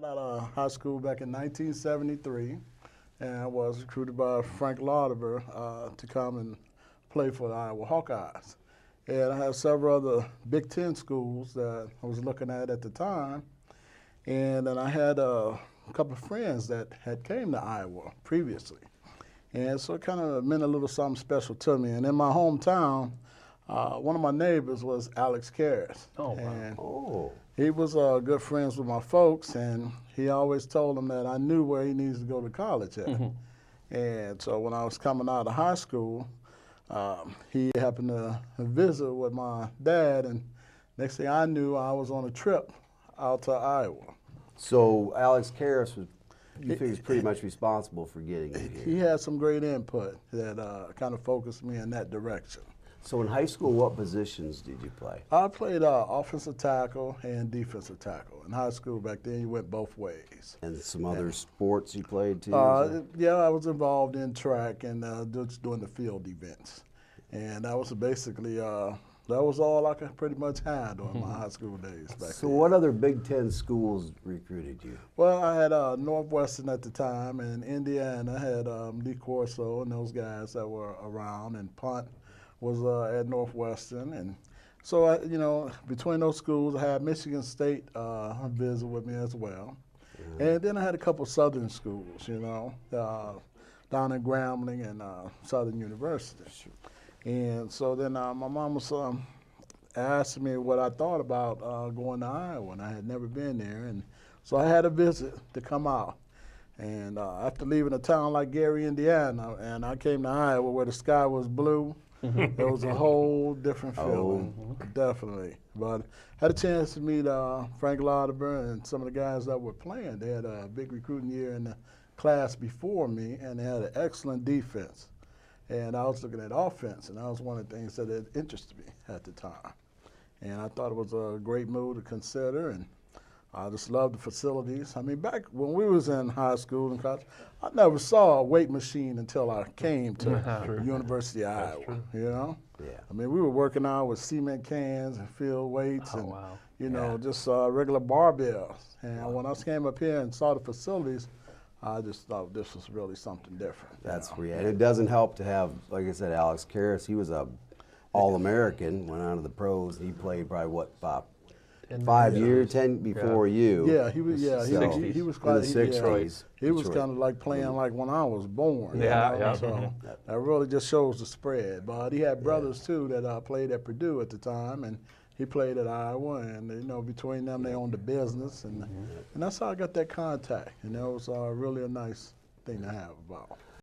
out of high school back in 1973, and I was recruited by Frank Lauderber to come and play for the Iowa Hawkeyes. And I had several other Big Ten schools that I was looking at the time. And then I had a couple of friends that had came to Iowa previously. And so it kind of meant a little something special to me. And in my hometown, one of my neighbors was Alex Karras. Oh, wow. And he was good friends with my folks, and he always told them that I knew where he needs to go to college at. And so when I was coming out of high school, he happened to visit with my dad, and next thing I knew, I was on a trip out to Iowa. So Alex Karras was, you think, was pretty much responsible for getting you here. He had some great input that kind of focused me in that direction. So in high school, what positions did you play? I played offensive tackle and defensive tackle. In high school back then, you went both ways. And some other sports you played too? Yeah, I was involved in track and just doing the field events. And that was basically, that was all I could pretty much have during my high school days back So then. what other Big Ten schools recruited you? Well, I had Northwestern at the time, and Indiana had Lee Corso and those guys that were around, and Punt was at Northwestern. And so, you know, between those schools, I had Michigan State visit with me as well. And then I had a couple Southern schools, you know, down in Grambling and Southern University. And so then my mom was asked me what I thought about going to Iowa, and I had never been there. And so I had a visit to come out. And after leaving a town like Gary, Indiana, and I came to Iowa where the sky was blue, it was a whole different feeling, definitely. But I had a chance to meet Frank Lauderber and some of the guys that were playing. They had a big recruiting year in the class before me, and they had an excellent defense. And I was looking at offense, and that was one of the things that had interested me at the time. And I thought it was a great move to consider, and I just loved the facilities. I mean, back when we was in high school and college, I never saw a weight machine until I came to University of Iowa, you know? Yeah. I mean, we were working out with cement cans and field weights and, you know, just regular barbells. And when I came up here and saw the facilities, I just thought this was really something different. That's real. And it doesn't help to have, like I said, Alex Karras. He was a All-American, went on to the pros. He played probably, what, 5 years, 10 before you. Yeah, he was. Yeah, So, he was quite. in the 60s. He was kind of like playing like when I was born. Yeah, you know? So that really just shows the spread. But he had brothers too that played at Purdue at the time, and he played at Iowa. And you know, between them, they owned the business, and that's how I got that contact. And that was really a nice thing to have about.